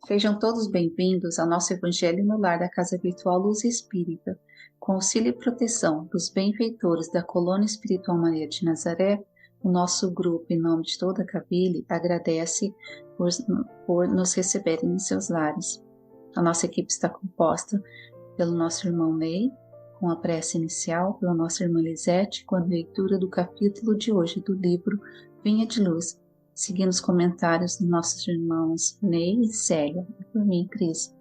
Sejam todos bem-vindos ao nosso Evangelho no Lar da Casa Virtual Luz Espírita. Com auxílio e proteção dos benfeitores da Colônia Espiritual Maria de Nazaré, o nosso grupo, em nome de toda a Cabile, agradece por nos receberem em seus lares. A nossa equipe está composta pelo nosso irmão Ney, com a prece inicial, pela nossa irmã Lisete, com a leitura do capítulo de hoje do livro Vinha de Luz, seguindo os comentários dos nossos irmãos Ney e Célia, e por mim, Cris.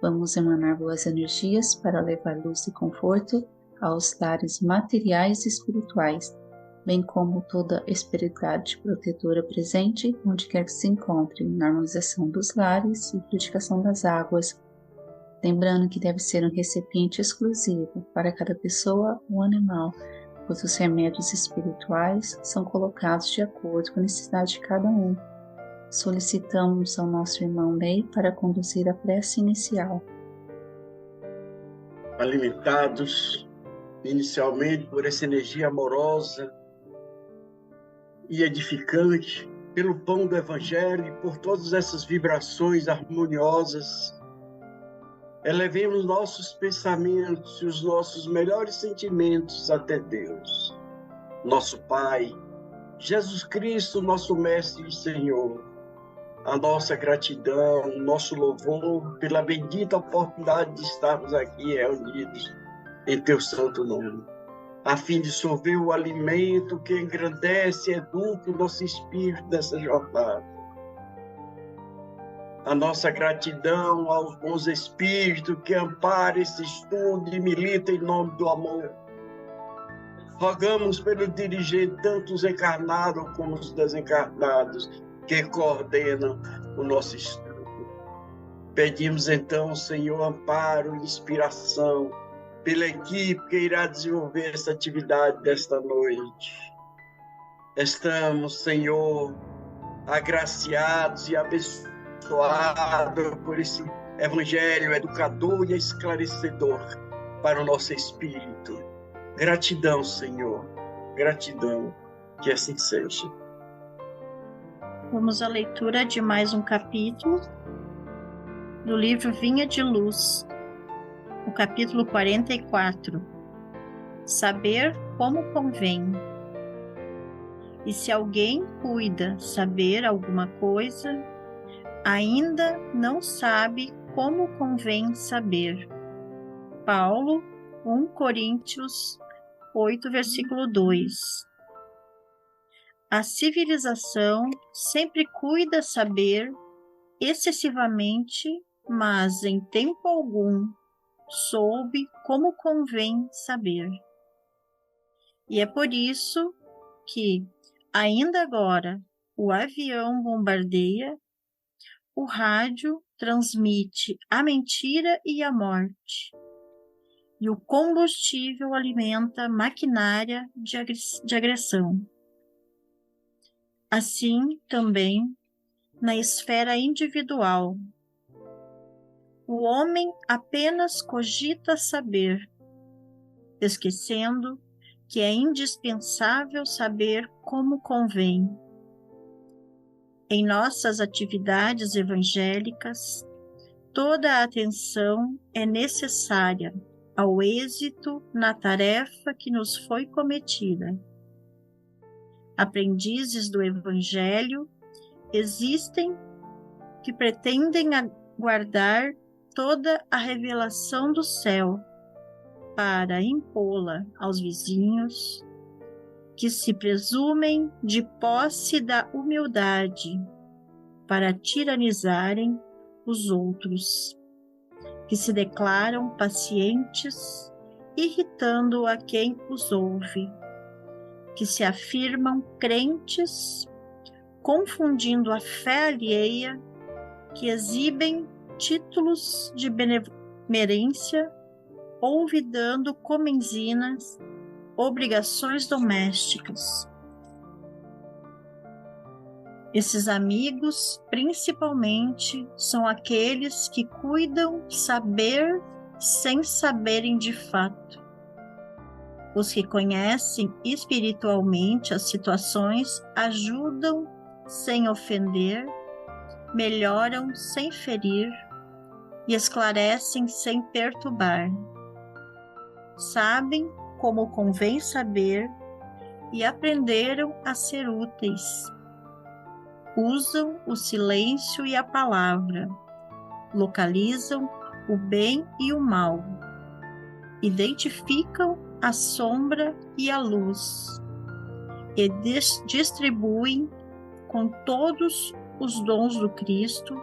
Vamos emanar boas energias para levar luz e conforto aos lares materiais e espirituais, bem como toda a espiritualidade protetora presente, onde quer que se encontre, na harmonização dos lares e purificação das águas, lembrando que deve ser um recipiente exclusivo para cada pessoa ou animal, pois os remédios espirituais são colocados de acordo com a necessidade de cada um. Solicitamos ao nosso irmão Ney para conduzir a prece inicial. Alimentados inicialmente por essa energia amorosa e edificante, pelo pão do Evangelho e por todas essas vibrações harmoniosas, elevemos nossos pensamentos e os nossos melhores sentimentos até Deus, nosso Pai, Jesus Cristo, nosso Mestre e Senhor. A nossa gratidão, o nosso louvor pela bendita oportunidade de estarmos aqui reunidos em Teu santo nome, a fim de sorver o alimento que engrandece e educa o nosso espírito nessa jornada. A nossa gratidão aos bons espíritos que amparam esse estudo e militam em nome do amor. Rogamos pelo dirigente, tanto os encarnados como os desencarnados, que coordenam o nosso estudo. Pedimos então, Senhor, amparo e inspiração pela equipe que irá desenvolver essa atividade desta noite. Estamos, Senhor, agraciados e abençoados por esse Evangelho educador e esclarecedor para o nosso espírito. Gratidão, Senhor, gratidão, que assim seja. Vamos à leitura de mais um capítulo do livro Vinha de Luz, o capítulo 44. Saber como convém. E se alguém cuida saber alguma coisa, ainda não sabe como convém saber. Paulo, 1 Coríntios 8, versículo 2. A civilização sempre cuida saber excessivamente, mas em tempo algum soube como convém saber. E é por isso que, ainda agora, o avião bombardeia, o rádio transmite a mentira e a morte, e o combustível alimenta a maquinária de agressão. Assim, também, na esfera individual, o homem apenas cogita saber, esquecendo que é indispensável saber como convém. Em nossas atividades evangélicas, toda a atenção é necessária ao êxito na tarefa que nos foi cometida. Aprendizes do Evangelho existem que pretendem guardar toda a revelação do céu para impô-la aos vizinhos, que se presumem de posse da humildade para tiranizarem os outros, que se declaram pacientes, irritando a quem os ouve, que se afirmam crentes, confundindo a fé alheia, que exibem títulos de benemerência, olvidando comenzinas, obrigações domésticas. Esses amigos, principalmente, são aqueles que cuidam saber sem saberem de fato. Os que conhecem espiritualmente as situações ajudam sem ofender, melhoram sem ferir e esclarecem sem perturbar. Sabem como convém saber e aprenderam a ser úteis. Usam o silêncio e a palavra, localizam o bem e o mal, identificam a sombra e a luz, e distribuem com todos os dons do Cristo,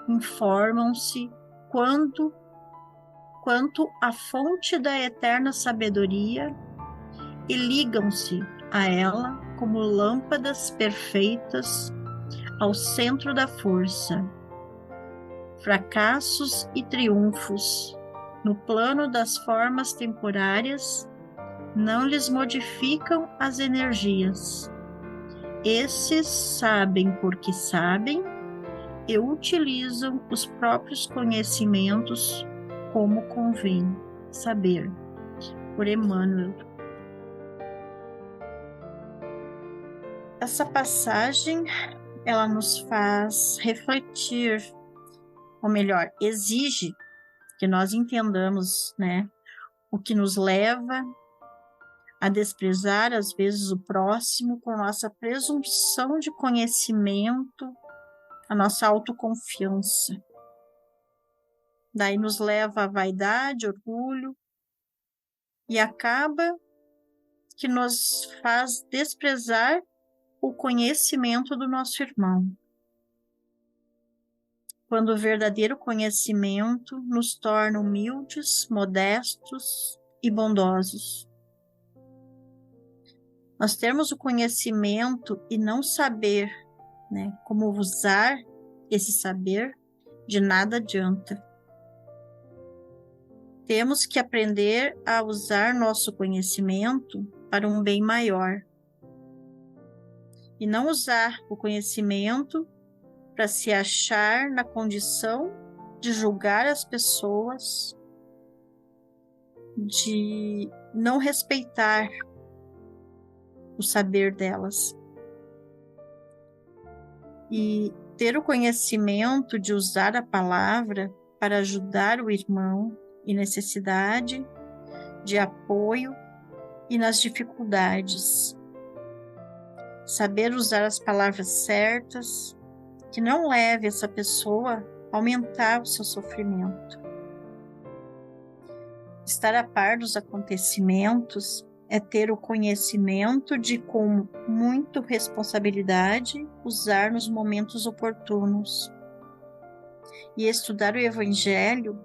informam-se quanto à fonte da eterna sabedoria e ligam-se a ela como lâmpadas perfeitas ao centro da força. Fracassos e triunfos no plano das formas temporárias não lhes modificam as energias. Esses sabem porque sabem e utilizam os próprios conhecimentos como convém saber. Por Emmanuel. Essa passagem, ela nos faz refletir, ou melhor, exige que nós entendamos, né, o que nos leva a desprezar, às vezes, o próximo por nossa presunção de conhecimento, a nossa autoconfiança. Daí nos leva à vaidade, orgulho, e acaba que nos faz desprezar o conhecimento do nosso irmão. Quando o verdadeiro conhecimento nos torna humildes, modestos e bondosos. Nós termos o conhecimento e não saber, né, como usar esse saber, de nada adianta. Temos que aprender a usar nosso conhecimento para um bem maior. E não usar o conhecimento para se achar na condição de julgar as pessoas, de não respeitar o saber delas. E ter o conhecimento de usar a palavra para ajudar o irmão em necessidade, de apoio e nas dificuldades. Saber usar as palavras certas, que não leve essa pessoa a aumentar o seu sofrimento. Estar a par dos acontecimentos é ter o conhecimento de, com muita responsabilidade, usar nos momentos oportunos. E estudar o Evangelho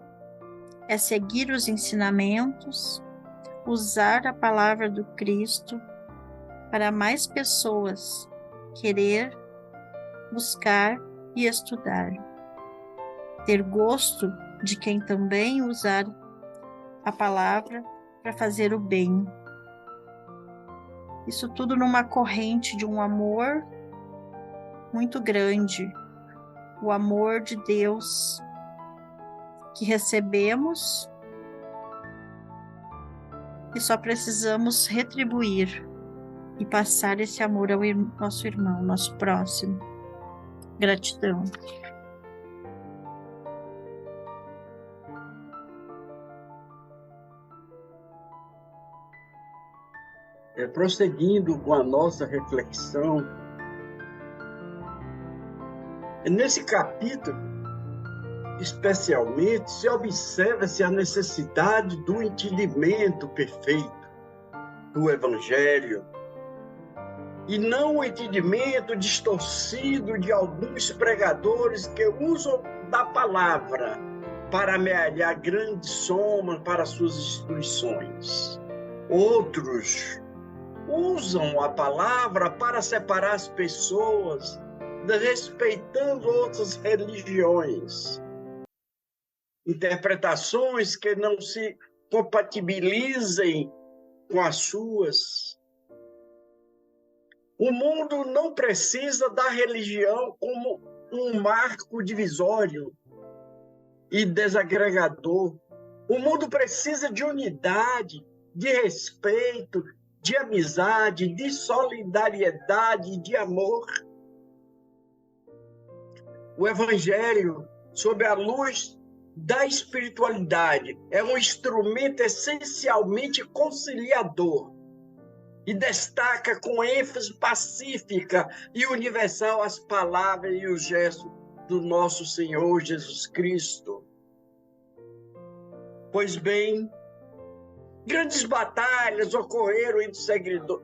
é seguir os ensinamentos, usar a palavra do Cristo para mais pessoas querer, buscar e estudar. Ter gosto de quem também usar a palavra para fazer o bem. Isso tudo numa corrente de um amor muito grande, o amor de Deus que recebemos e só precisamos retribuir e passar esse amor ao nosso irmão, nosso próximo. Gratidão. Prosseguindo com a nossa reflexão, nesse capítulo, especialmente, se observa-se a necessidade do entendimento perfeito do Evangelho e não o entendimento distorcido de alguns pregadores que usam da palavra para amealhar grandes somas para suas instituições. Outros usam a palavra para separar as pessoas, respeitando outras religiões. Interpretações que não se compatibilizem com as suas. O mundo não precisa da religião como um marco divisório e desagregador. O mundo precisa de unidade, de respeito, de amizade, de solidariedade, de amor. O Evangelho, sob a luz da espiritualidade, é um instrumento essencialmente conciliador e destaca com ênfase pacífica e universal as palavras e os gestos do nosso Senhor Jesus Cristo. Pois bem, grandes batalhas ocorreram entre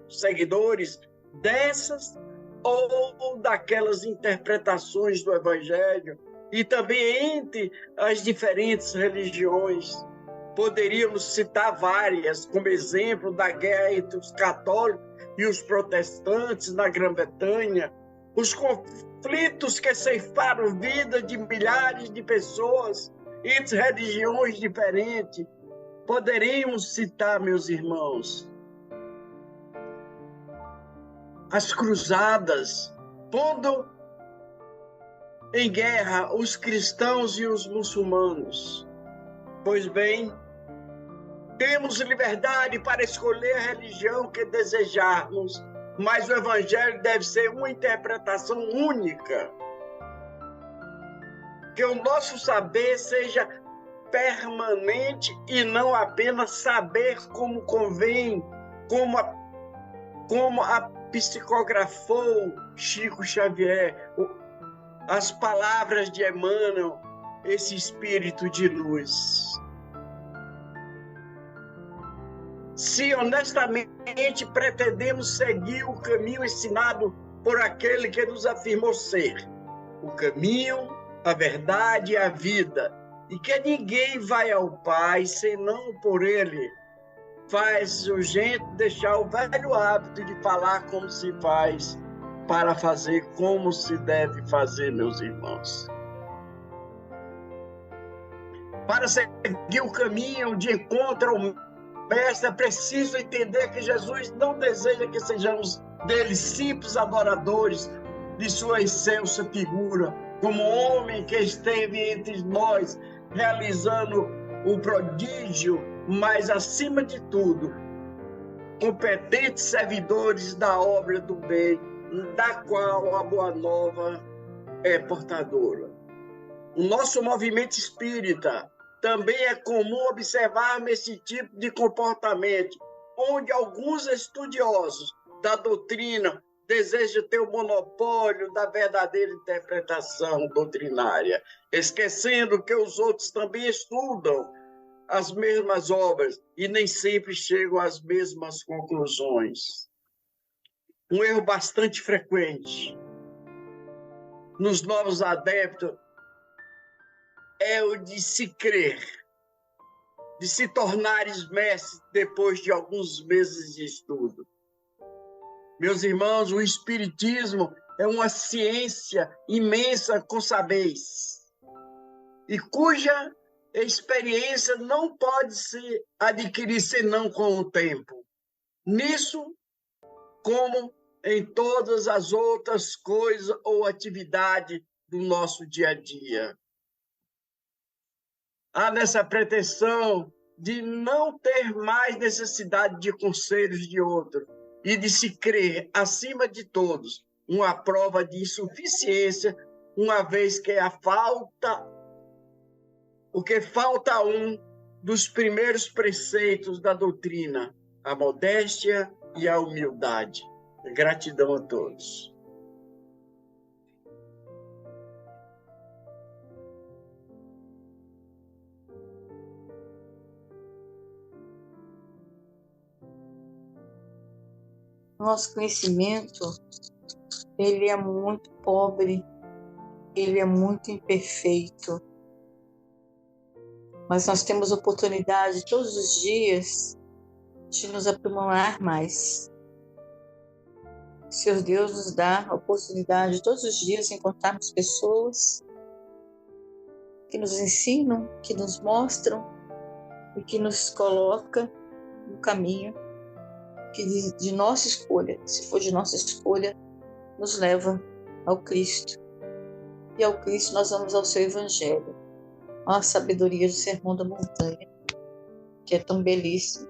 seguidores dessas ou daquelas interpretações do Evangelho e também entre as diferentes religiões. Poderíamos citar várias, como exemplo da guerra entre os católicos e os protestantes na Grã-Bretanha, os conflitos que ceifaram vida de milhares de pessoas entre religiões diferentes. Poderíamos citar, meus irmãos, as cruzadas, pondo em guerra os cristãos e os muçulmanos. Pois bem, temos liberdade para escolher a religião que desejarmos, mas o Evangelho deve ser uma interpretação única. Que o nosso saber seja permanente e não apenas saber como convém, como a psicografou Chico Xavier. As palavras de Emmanuel, esse espírito de luz. Se honestamente pretendemos seguir o caminho ensinado por aquele que nos afirmou ser o caminho, a verdade e a vida, e que ninguém vai ao Pai senão por ele, faz urgente deixar o velho hábito de falar como se faz, para fazer como se deve fazer, meus irmãos. Para seguir o caminho de encontro ao Mestre, é preciso entender que Jesus não deseja que sejamos dele simples adoradores de sua excelsa figura, como homem que esteve entre nós, realizando o prodígio, mas, acima de tudo, competentes servidores da obra do bem, da qual a Boa Nova é portadora. O nosso movimento espírita também é comum observarmos esse tipo de comportamento, onde alguns estudiosos da doutrina desejam ter o monopólio da verdadeira interpretação doutrinária, esquecendo que os outros também estudam as mesmas obras e nem sempre chegam às mesmas conclusões. Um erro bastante frequente nos novos adeptos é o de se crer, de se tornares mestres depois de alguns meses de estudo. Meus irmãos, o Espiritismo é uma ciência imensa com saberes e cuja experiência não pode se adquirir senão com o tempo. Nisso, como em todas as outras coisas ou atividades do nosso dia a dia. Há nessa pretensão de não ter mais necessidade de conselhos de outro e de se crer, acima de todos, uma prova de insuficiência, uma vez que o que falta um dos primeiros preceitos da doutrina, a modéstia e a humildade. Gratidão a todos. Nosso conhecimento, ele é muito pobre, ele é muito imperfeito. Mas nós temos oportunidade todos os dias de nos aprimorar mais. Senhor Deus nos dá a oportunidade todos os dias de encontrarmos pessoas que nos ensinam, que nos mostram e que nos colocam no caminho que de nossa escolha, se for de nossa escolha, nos leva ao Cristo. E ao Cristo nós vamos ao seu Evangelho, a sabedoria do Sermão da Montanha, que é tão belíssimo,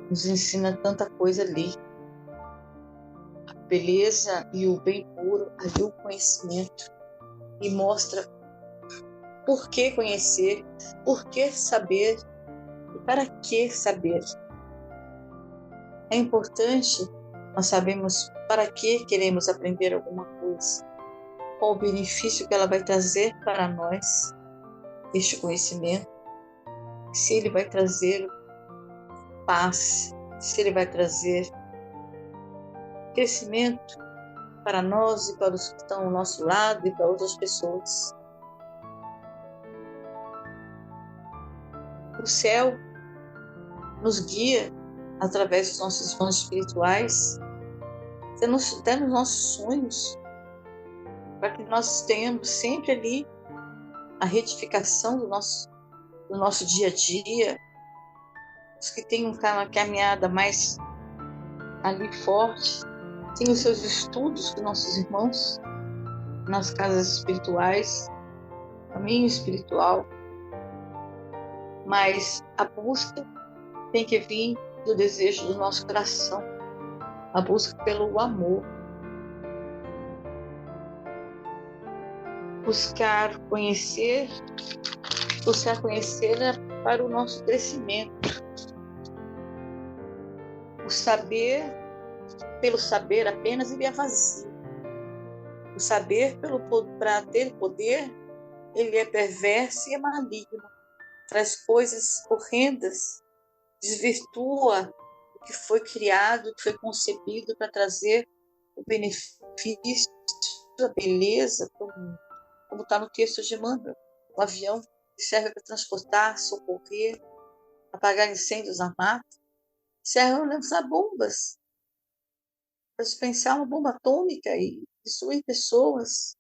nos ensina tanta coisa ali. A beleza e o bem puro, ali o conhecimento, e mostra por que conhecer, por que saber e para que saber. É importante nós sabemos para que queremos aprender alguma coisa, qual o benefício que ela vai trazer para nós, este conhecimento, se ele vai trazer paz, se ele vai trazer crescimento para nós e para os que estão ao nosso lado e para outras pessoas. O céu nos guia através dos nossos irmãos espirituais, até nos nossos sonhos, para que nós tenhamos sempre ali a retificação do nosso dia a dia, os que têm uma caminhada mais ali forte, têm os seus estudos com nossos irmãos nas casas espirituais, caminho espiritual, mas a busca tem que vir do desejo do nosso coração, a busca pelo amor. Buscar conhecer para o nosso crescimento. O saber, pelo saber apenas, ele é vazio. O saber, para ter poder, ele é perverso e é maligno. Traz coisas horrendas, desvirtua o que foi criado, o que foi concebido para trazer o benefício, a beleza, como está no texto de Emmanuel. O avião que serve para transportar, socorrer, apagar incêndios na mata, serve para lançar bombas, para dispensar uma bomba atômica e destruir pessoas,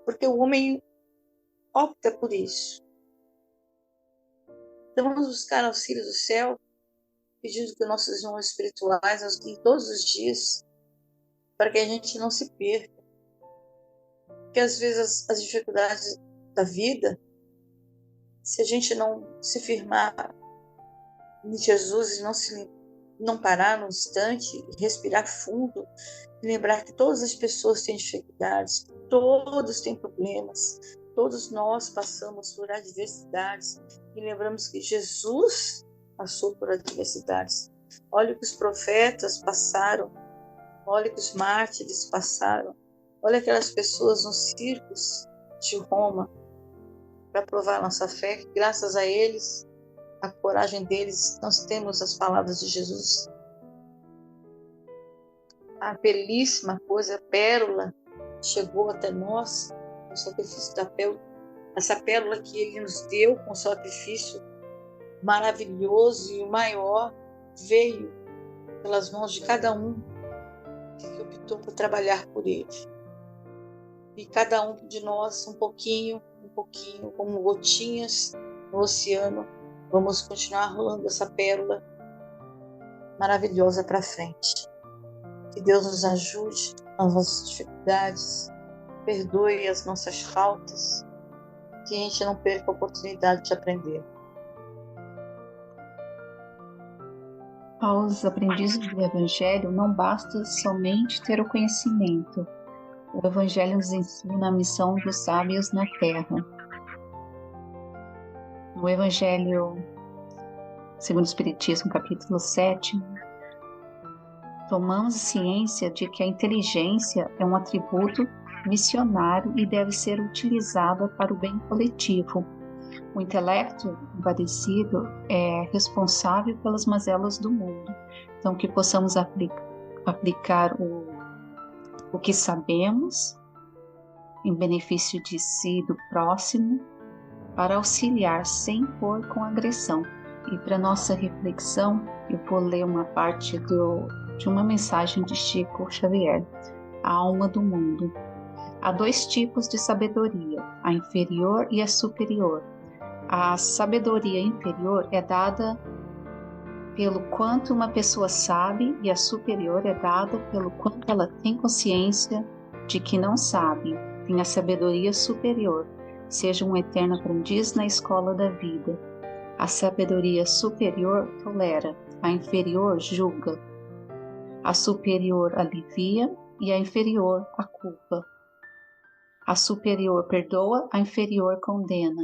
porque o homem opta por isso. Então vamos buscar auxílio do céu, pedindo que nossos irmãos espirituais nos guiem todos os dias, para que a gente não se perca. Porque às vezes as dificuldades da vida, se a gente não se firmar em Jesus e não parar no instante, respirar fundo, e lembrar que todas as pessoas têm dificuldades, que todos têm problemas, todos nós passamos por adversidades, e lembramos que Jesus passou por adversidades. Olha o que os profetas passaram, olha o que os mártires passaram, olha aquelas pessoas nos circos de Roma, para provar a nossa fé, que graças a eles, a coragem deles, nós temos as palavras de Jesus. A belíssima coisa, a pérola, chegou até nós, o sacrifício da pérola, essa pérola que ele nos deu com o sacrifício maravilhoso e o maior, veio pelas mãos de cada um que optou por trabalhar por ele. E cada um de nós, um pouquinho, como gotinhas no oceano, vamos continuar rolando essa pérola maravilhosa para frente. Que Deus nos ajude nas nossas dificuldades, perdoe as nossas faltas, que a gente não perca a oportunidade de aprender. Aos aprendizes do Evangelho não basta somente ter o conhecimento. O Evangelho nos ensina a missão dos sábios na Terra. No Evangelho segundo o Espiritismo, capítulo 7, tomamos ciência de que a inteligência é um atributo missionário e deve ser utilizada para o bem coletivo. O intelecto envadecido é responsável pelas mazelas do mundo. Então, que possamos aplicar o que sabemos em benefício de si e do próximo, para auxiliar sem impor com agressão. E para nossa reflexão, eu vou ler uma parte de uma mensagem de Chico Xavier, A Alma do Mundo. Há dois tipos de sabedoria, a inferior e a superior. A sabedoria inferior é dada pelo quanto uma pessoa sabe, e a superior é dada pelo quanto ela tem consciência de que não sabe. Tem a sabedoria superior. Seja um eterno aprendiz na escola da vida. A sabedoria superior tolera, a inferior julga. A superior alivia e a inferior a culpa. A superior perdoa, a inferior condena.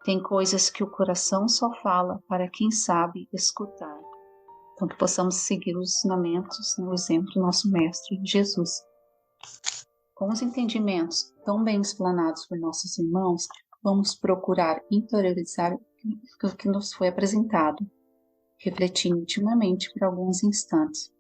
Tem coisas que o coração só fala para quem sabe escutar. Então, que possamos seguir os ensinamentos, o exemplo do nosso Mestre Jesus. Com os entendimentos tão bem explanados por nossos irmãos, vamos procurar interiorizar o que nos foi apresentado, refletindo intimamente por alguns instantes.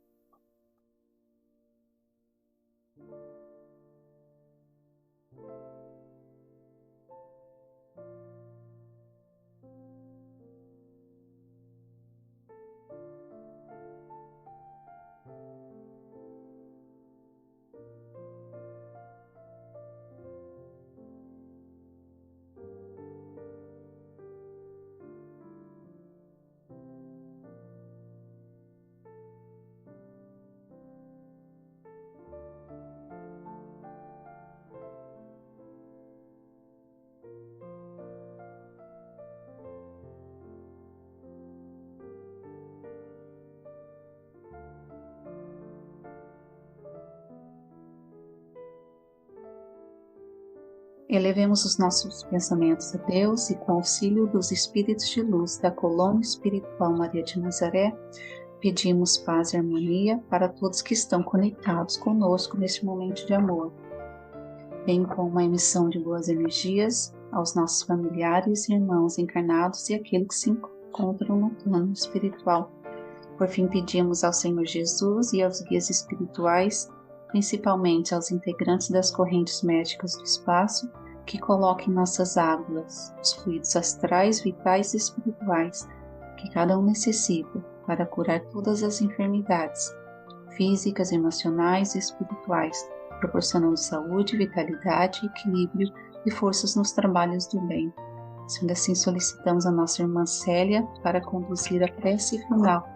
Elevemos os nossos pensamentos a Deus e, com auxílio dos espíritos de luz da Colônia Espiritual Maria de Nazaré, pedimos paz e harmonia para todos que estão conectados conosco neste momento de amor, bem como uma emissão de boas energias aos nossos familiares e irmãos encarnados e aqueles que se encontram no plano espiritual. Por fim, pedimos ao Senhor Jesus e aos guias espirituais, principalmente aos integrantes das correntes médicas do espaço, que coloquem em nossas águas os fluidos astrais, vitais e espirituais que cada um necessita para curar todas as enfermidades físicas, emocionais e espirituais, proporcionando saúde, vitalidade, equilíbrio e forças nos trabalhos do bem. Sendo assim, solicitamos a nossa irmã Célia para conduzir a prece final.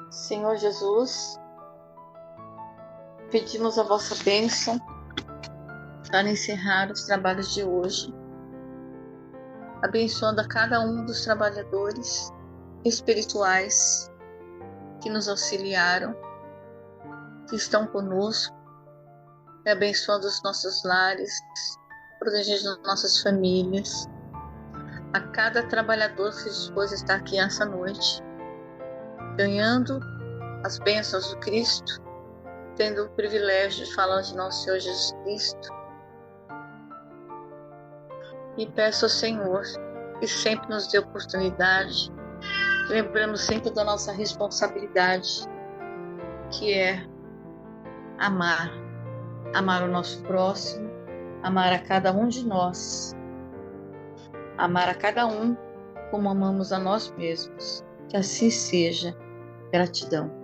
Senhor Jesus, pedimos a vossa bênção para encerrar os trabalhos de hoje, abençoando a cada um dos trabalhadores espirituais que nos auxiliaram, que estão conosco, e abençoando os nossos lares, protegendo nossas famílias, a cada trabalhador que se dispôs a estar aqui essa noite, ganhando as bênçãos do Cristo, tendo o privilégio de falar de nosso Senhor Jesus Cristo. E peço ao Senhor que sempre nos dê oportunidade, lembrando sempre da nossa responsabilidade, que é amar o nosso próximo, amar a cada um de nós, amar a cada um como amamos a nós mesmos. Que assim seja. Gratidão.